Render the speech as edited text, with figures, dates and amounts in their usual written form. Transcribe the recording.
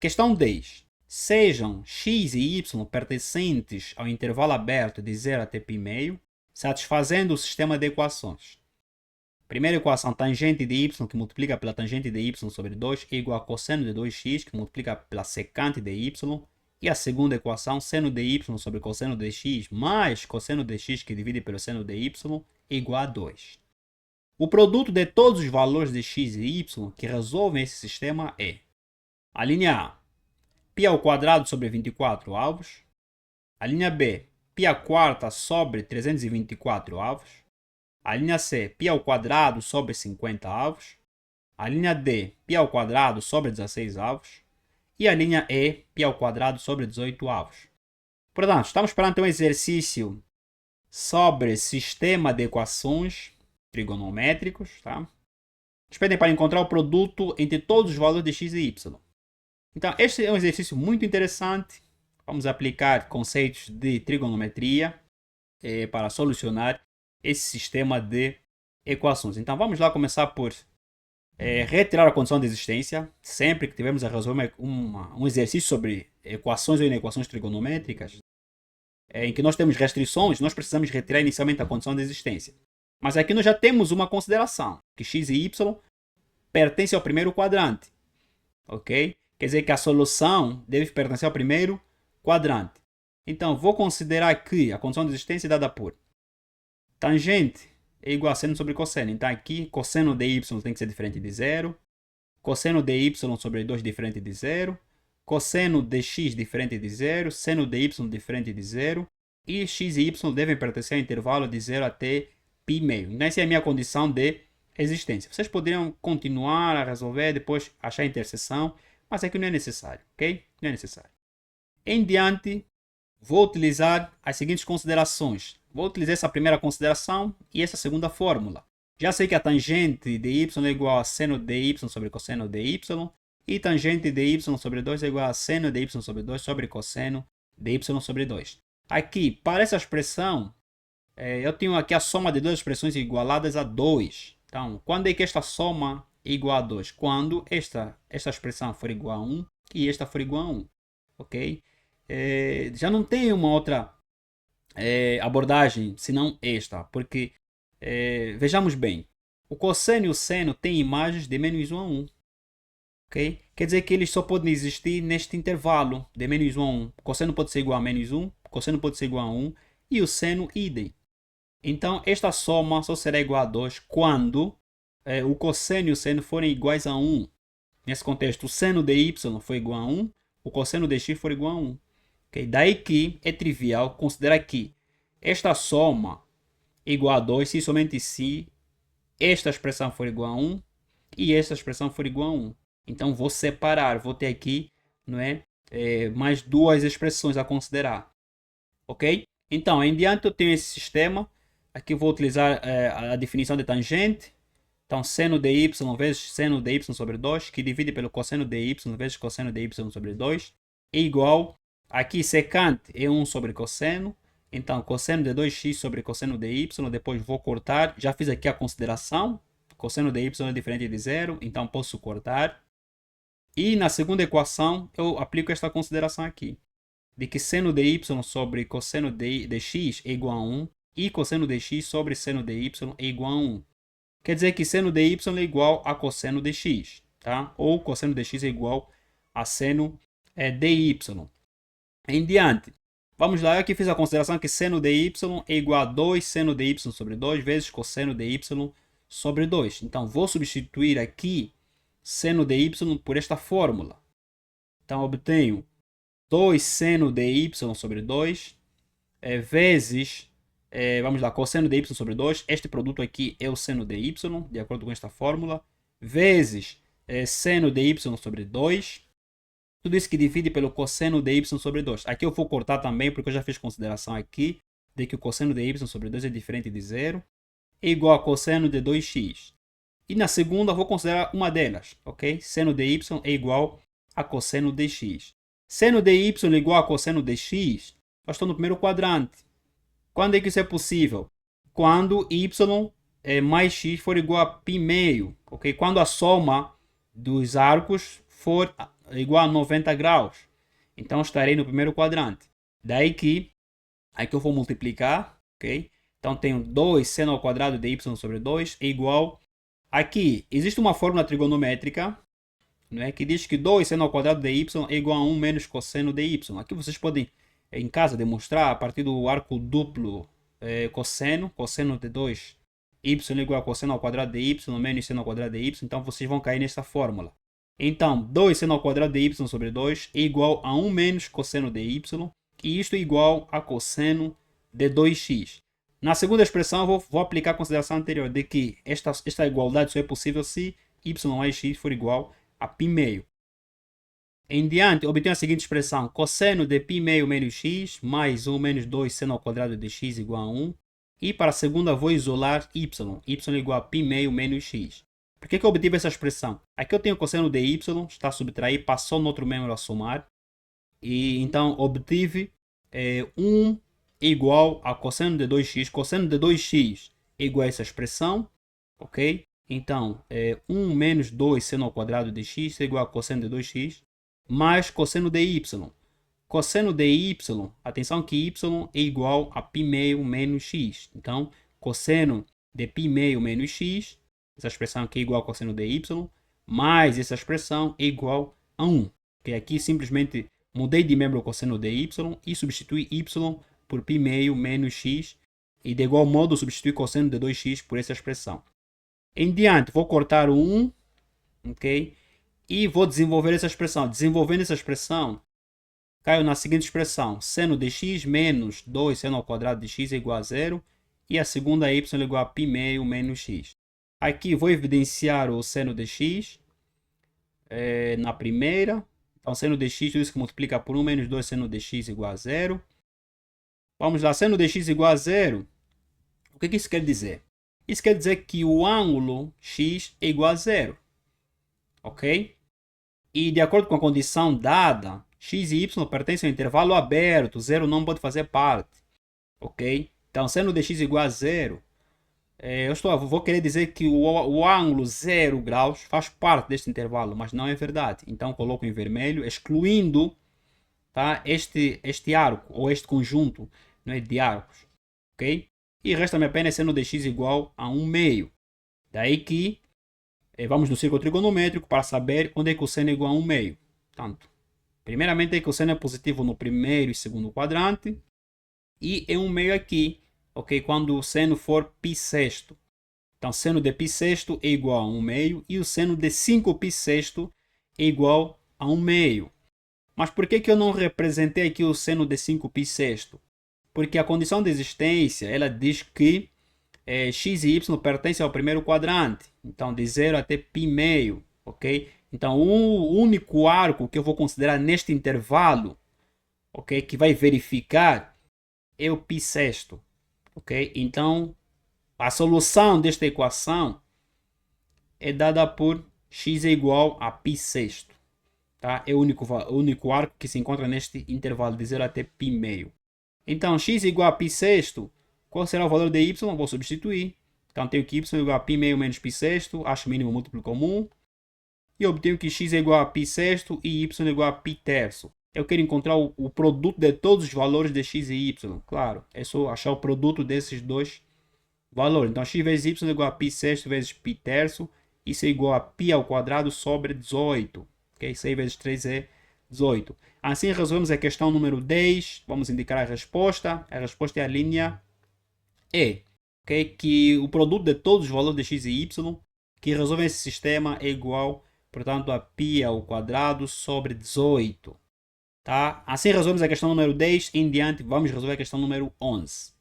Questão 10. Sejam x e y pertencentes ao intervalo aberto de 0 até π², satisfazendo o sistema de equações. Primeira equação, tangente de y que multiplica pela tangente de y sobre 2 é igual a cosseno de 2x que multiplica pela secante de y. E a segunda equação, seno de y sobre cosseno de x mais cosseno de x que divide pelo seno de y é igual a 2. O produto de todos os valores de x e y que resolvem esse sistema é a linha A, π ao quadrado sobre 24 avos. A linha B, π à quarta sobre 324 avos. A linha C, π ao quadrado sobre 50 avos. A linha D, π ao quadrado sobre 16 avos. E a linha E, π ao quadrado sobre 18 avos. Portanto, estamos perante um exercício sobre sistema de equações trigonométricos. Tá? Nos pedem para encontrar o produto entre todos os valores de x e y. Então, este é um exercício muito interessante. Vamos aplicar conceitos de trigonometria para solucionar esse sistema de equações. Então, vamos lá começar por retirar a condição de existência. Sempre que tivermos a resolver um exercício sobre equações ou inequações trigonométricas, em que nós temos restrições, nós precisamos retirar inicialmente a condição de existência. Mas aqui nós já temos uma consideração, que x e y pertencem ao primeiro quadrante. Ok? Quer dizer que a solução deve pertencer ao primeiro quadrante. Então, vou considerar que a condição de existência é dada por tangente é igual a seno sobre cosseno. Então, aqui, cosseno de y tem que ser diferente de 0. Cosseno de y sobre 2 diferente de 0. Cosseno de x diferente de 0. Seno de y diferente de 0. E x e y devem pertencer ao intervalo de 0 até π². Então, essa é a minha condição de existência. Vocês poderiam continuar a resolver, depois achar a interseção, mas aqui não é necessário, ok? Não é necessário. Em diante, vou utilizar as seguintes considerações. Vou utilizar essa primeira consideração e essa segunda fórmula. Já sei que a tangente de y é igual a seno de y sobre cosseno de y. E tangente de y sobre 2 é igual a seno de y sobre 2 sobre cosseno de y sobre 2. Aqui, para essa expressão, eu tenho aqui a soma de duas expressões igualadas a 2. Então, quando é que esta soma é igual a 2? Quando esta expressão for igual a 1 e esta for igual a 1. Ok? Já não tem uma outra abordagem senão esta, porque vejamos bem, o cosseno e o seno têm imagens de menos 1 a 1. Okay? Quer dizer que eles só podem existir neste intervalo de menos 1 a 1. O cosseno pode ser igual a menos 1, o cosseno pode ser igual a 1 e o seno idem. Então, esta soma só será igual a 2 quando o cosseno e o seno forem iguais a 1. Nesse contexto, o seno de y for igual a 1, o cosseno de x for igual a 1. Okay? Daí que é trivial considerar que esta soma é igual a 2 se e somente se esta expressão for igual a 1 e esta expressão for igual a 1. Então, vou separar, vou ter aqui mais duas expressões a considerar. Ok? Então, em diante eu tenho esse sistema. Aqui eu vou utilizar a definição de tangente. Então, seno de y vezes seno de y sobre 2, que divide pelo cosseno de y vezes cosseno de y sobre 2, é igual, aqui secante é 1 sobre cosseno. Então, cosseno de 2x sobre cosseno de y, depois vou cortar. Já fiz aqui a consideração. Cosseno de y é diferente de 0, então posso cortar. E na segunda equação, eu aplico esta consideração aqui, de que seno de y sobre cosseno de x é igual a 1 e cosseno de x sobre seno de y é igual a 1. Quer dizer que seno de y é igual a cosseno de x, tá? Ou cosseno de x é igual a seno de y. Em diante, vamos lá, eu aqui fiz a consideração que seno de y é igual a 2 seno de y sobre 2 vezes cosseno de y sobre 2. Então, vou substituir aqui seno de y por esta fórmula. Então, obtenho 2 seno de y sobre 2 vezes, vamos lá, cosseno de y sobre 2. Este produto aqui é o seno de y, de acordo com esta fórmula, vezes seno de y sobre 2. Tudo isso que divide pelo cosseno de y sobre 2. Aqui eu vou cortar também, porque eu já fiz consideração aqui de que o cosseno de y sobre 2 é diferente de 0. É igual a cosseno de 2x. E na segunda, vou considerar uma delas, ok? Seno de y é igual a cosseno de x. Seno de y é igual a cosseno de x, nós estamos no primeiro quadrante. Quando é que isso é possível? Quando y mais x for igual a π², ok? Quando a soma dos arcos for igual a 90 graus. Então estarei no primeiro quadrante. Daí que aqui eu vou multiplicar, ok? Então tenho 2 seno ao quadrado de y sobre 2 é igual. Aqui existe uma fórmula trigonométrica, não é, que diz que 2 seno ao quadrado de y é igual a 1 menos cosseno de y. Aqui vocês podem em casa demonstrar a partir do arco duplo cosseno de 2 y igual a cosseno ao quadrado de y menos seno ao quadrado de y. Então vocês vão cair nessa fórmula. Então 2 seno ao quadrado de y sobre 2 é igual a 1 menos cosseno de y. E isto é igual a cosseno de 2x. Na segunda expressão, vou aplicar a consideração anterior de que esta igualdade só é possível se y mais x for igual a π meio. Em diante, obtenho a seguinte expressão: cosseno de π meio menos x mais 1 menos 2 seno ao quadrado de x igual a 1. E para a segunda, vou isolar y. Y igual a π meio menos x. Por que eu obtive essa expressão? Aqui eu tenho cosseno de y, está a subtrair, passou no outro membro a somar. E então obtive 1 igual a cosseno de 2x. Cosseno de 2x é igual a essa expressão, ok? Então 1 menos 2 seno ao quadrado de x é igual a cosseno de 2x mais cosseno de y. Cosseno de y, atenção que y é igual a π meio menos x. Então cosseno de π meio menos x, essa expressão aqui é igual a cosseno de y, mais essa expressão é igual a 1. Okay? Aqui simplesmente mudei de membro o cosseno de y e substituí y por π meio menos x. E de igual modo substituí cosseno de 2x por essa expressão. Em diante, vou cortar o 1, ok? E vou desenvolver essa expressão. Desenvolvendo essa expressão, caio na seguinte expressão. Seno de x menos 2 seno ao quadrado de x é igual a 0. E a segunda y é igual a π meio menos x. Aqui vou evidenciar o seno de x na primeira. Então, seno de x, tudo isso que multiplica por 1 menos 2 seno de x igual a 0. Vamos lá, seno de x igual a 0. O que isso quer dizer? Isso quer dizer que o ângulo x é igual a 0. Ok? E de acordo com a condição dada, x e y pertencem ao intervalo aberto. 0 não pode fazer parte. Ok? Então, seno de x igual a 0. Vou querer dizer que o ângulo 0 graus faz parte deste intervalo, mas não é verdade. Então coloco em vermelho, excluindo, tá, este arco, ou este conjunto, não é, de arcos. Ok? E resta-me apenas seno de x igual a 1 meio. Daí que vamos no círculo trigonométrico para saber onde é que o seno é igual a 1 meio. Portanto, primeiramente é que o seno é positivo no primeiro e segundo quadrante. E é 1 meio aqui. Ok, quando o seno for π sexto. Então, seno de π sexto é igual a 1 meio e o seno de 5π sexto é igual a 1 meio. Mas por que eu não representei aqui o seno de 5π sexto? Porque a condição de existência, ela diz que x e y pertencem ao primeiro quadrante. Então, de 0 até π meio, ok? Então, o único arco que eu vou considerar neste intervalo, ok, que vai verificar é o π sexto. Ok? Então, a solução desta equação é dada por x é igual a π sexto. Tá? É o único arco que se encontra neste intervalo de 0 até π meio. Então, x é igual a π sexto. Qual será o valor de y? Vou substituir. Então, tenho que y é igual a π meio menos π sexto. Acho o mínimo múltiplo comum. E obtenho que x é igual a π sexto e y é igual a π terço. Eu quero encontrar o produto de todos os valores de x e y. Claro, é só achar o produto desses dois valores. Então, x vezes y é igual a π sexto vezes π terço. Isso é igual a π ao quadrado sobre 18. Okay? 6 vezes 3 é 18. Assim, resolvemos a questão número 10. Vamos indicar a resposta. A resposta é a linha E. Okay? Que o produto de todos os valores de x e y que resolvem esse sistema é igual, portanto, a π ao quadrado sobre 18. Tá? Assim resolvemos a questão número 10. Em diante, vamos resolver a questão número 11.